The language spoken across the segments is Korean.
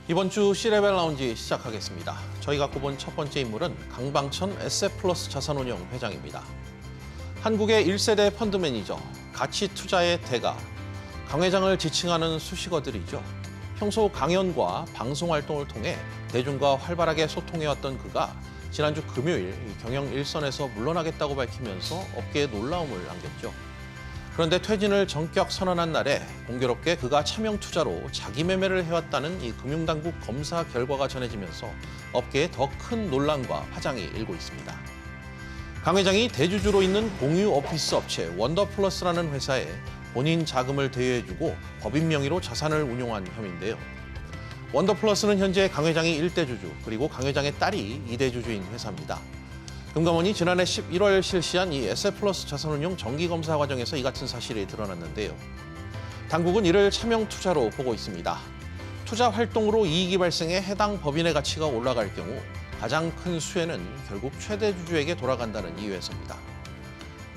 이번 주 C레벨 라운지 시작하겠습니다. 저희가 꼽은 첫 번째 인물은 강방천 에셋플러스 자산운용 회장입니다. 한국의 1세대 펀드 매니저, 가치 투자의 대가, 강 회장을 지칭하는 수식어들이죠. 평소 강연과 방송 활동을 통해 대중과 활발하게 소통해왔던 그가 지난주 금요일 경영 일선에서 물러나겠다고 밝히면서 업계에 놀라움을 안겼죠. 그런데 퇴진을 전격 선언한 날에 공교롭게 그가 차명 투자로 자기 매매를 해왔다는 이 금융당국 검사 결과가 전해지면서 업계에 더 큰 논란과 파장이 일고 있습니다. 강 회장이 대주주로 있는 공유 오피스 업체 원더플러스라는 회사에 본인 자금을 대여해주고 법인 명의로 자산을 운용한 혐의인데요. 원더플러스는 현재 강 회장이 1대 주주, 그리고 강 회장의 딸이 2대 주주인 회사입니다. 금감원이 지난해 11월 실시한 이 에셋플러스 자산운용 정기검사 과정에서 이 같은 사실이 드러났는데요. 당국은 이를 차명 투자로 보고 있습니다. 투자 활동으로 이익이 발생해 해당 법인의 가치가 올라갈 경우 가장 큰 수혜는 결국 최대 주주에게 돌아간다는 이유에서입니다.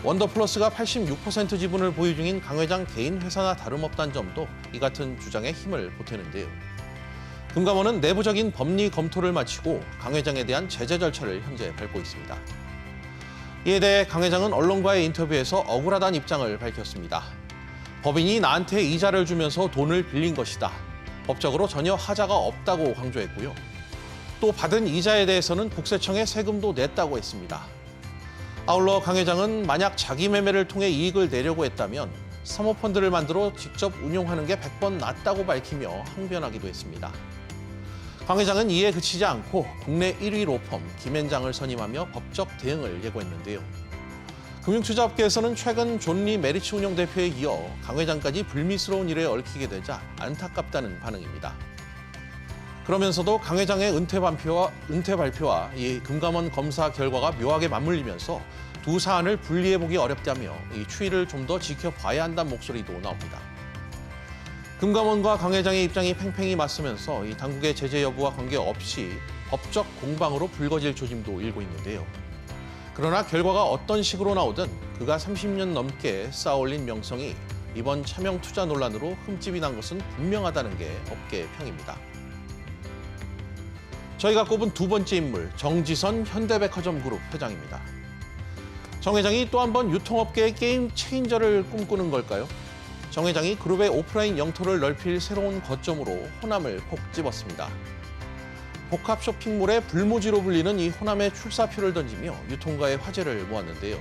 원더플러스가 86% 지분을 보유 중인 강 회장 개인 회사나 다름없다는 점도 이 같은 주장에 힘을 보태는데요. 금감원은 내부적인 법리 검토를 마치고 강 회장에 대한 제재 절차를 현재 밟고 있습니다. 이에 대해 강 회장은 언론과의 인터뷰에서 억울하다는 입장을 밝혔습니다. 법인이 나한테 이자를 주면서 돈을 빌린 것이다. 법적으로 전혀 하자가 없다고 강조했고요. 또 받은 이자에 대해서는 국세청에 세금도 냈다고 했습니다. 아울러 강 회장은 만약 자기 매매를 통해 이익을 내려고 했다면 사모펀드를 만들어 직접 운용하는 게 100번 낫다고 밝히며 항변하기도 했습니다. 강 회장은 이에 그치지 않고 국내 1위 로펌 김앤장을 선임하며 법적 대응을 예고했는데요. 금융투자업계에서는 최근 존 리 메리츠 운용 대표에 이어 강 회장까지 불미스러운 일에 얽히게 되자 안타깝다는 반응입니다. 그러면서도 강 회장의 은퇴 발표와 이 금감원 검사 결과가 묘하게 맞물리면서 두 사안을 분리해보기 어렵다며 이 추이를 좀 더 지켜봐야 한다는 목소리도 나옵니다. 금감원과 강 회장의 입장이 팽팽히 맞서면서 이 당국의 제재 여부와 관계없이 법적 공방으로 불거질 조짐도 일고 있는데요. 그러나 결과가 어떤 식으로 나오든 그가 30년 넘게 쌓아올린 명성이 이번 차명 투자 논란으로 흠집이 난 것은 분명하다는 게 업계의 평입니다. 저희가 꼽은 두 번째 인물, 정지선 현대백화점 그룹 회장입니다. 정 회장이 또 한 번 유통업계의 게임 체인저를 꿈꾸는 걸까요? 정 회장이 그룹의 오프라인 영토를 넓힐 새로운 거점으로 호남을 콕 집었습니다. 복합 쇼핑몰의 불모지로 불리는 이 호남에 출사표를 던지며 유통가의 화제를 모았는데요.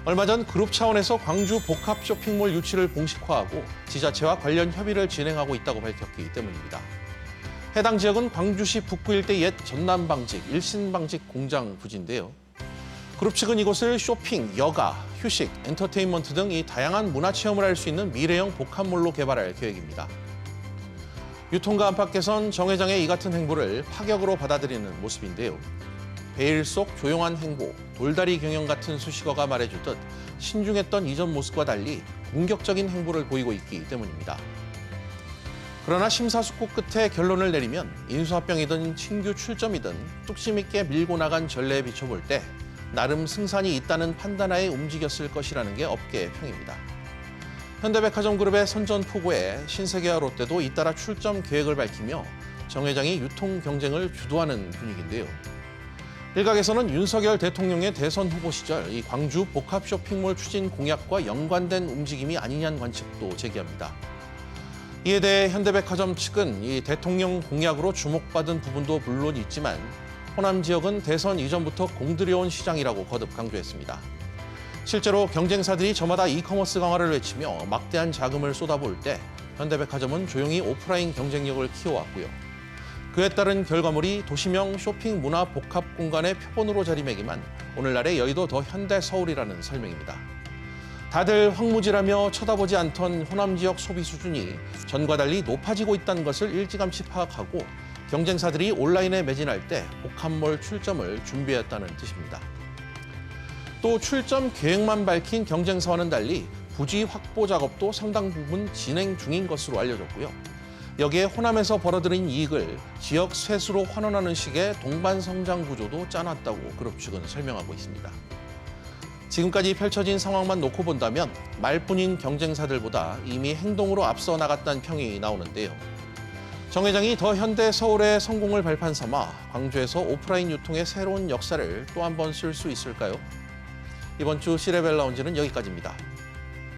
얼마 전 그룹 차원에서 광주 복합 쇼핑몰 유치를 공식화하고 지자체와 관련 협의를 진행하고 있다고 밝혔기 때문입니다. 해당 지역은 광주시 북구 일대 옛 전남방직, 일신방직 공장 부지인데요. 그룹 측은 이곳을 쇼핑, 여가, 휴식, 엔터테인먼트 등 이 다양한 문화체험을 할 수 있는 미래형 복합몰로 개발할 계획입니다. 유통가 안팎에선 정 회장의 이 같은 행보를 파격으로 받아들이는 모습인데요. 베일 속 조용한 행보, 돌다리 경영 같은 수식어가 말해주듯 신중했던 이전 모습과 달리 공격적인 행보를 보이고 있기 때문입니다. 그러나 심사숙고 끝에 결론을 내리면 인수합병이든 신규 출점이든 뚝심 있게 밀고 나간 전례에 비춰볼 때 나름 승산이 있다는 판단하에 움직였을 것이라는 게 업계의 평입니다. 현대백화점 그룹의 선전포고에 신세계와 롯데도 잇따라 출점 계획을 밝히며 정 회장이 유통 경쟁을 주도하는 분위기인데요. 일각에서는 윤석열 대통령의 대선 후보 시절 이 광주 복합 쇼핑몰 추진 공약과 연관된 움직임이 아니냐는 관측도 제기합니다. 이에 대해 현대백화점 측은 이 대통령 공약으로 주목받은 부분도 물론 있지만 호남 지역은 대선 이전부터 공들여온 시장이라고 거듭 강조했습니다. 실제로 경쟁사들이 저마다 이커머스 강화를 외치며 막대한 자금을 쏟아부을 때 현대백화점은 조용히 오프라인 경쟁력을 키워왔고요. 그에 따른 결과물이 도시명 쇼핑 문화 복합 공간의 표본으로 자리매김한 오늘날의 여의도 더 현대 서울이라는 설명입니다. 다들 황무지라며 쳐다보지 않던 호남 지역 소비 수준이 전과 달리 높아지고 있다는 것을 일찌감치 파악하고 경쟁사들이 온라인에 매진할 때 복합몰 출점을 준비했다는 뜻입니다. 또 출점 계획만 밝힌 경쟁사와는 달리 부지 확보 작업도 상당 부분 진행 중인 것으로 알려졌고요. 여기에 호남에서 벌어들인 이익을 지역 세수로 환원하는 식의 동반 성장 구조도 짜놨다고 그룹 측은 설명하고 있습니다. 지금까지 펼쳐진 상황만 놓고 본다면 말뿐인 경쟁사들보다 이미 행동으로 앞서 나갔다는 평이 나오는데요. 정 회장이 더 현대 서울의 성공을 발판 삼아 광주에서 오프라인 유통의 새로운 역사를 또 한 번 쓸 수 있을까요? 이번 주 시레벨 라운지는 여기까지입니다.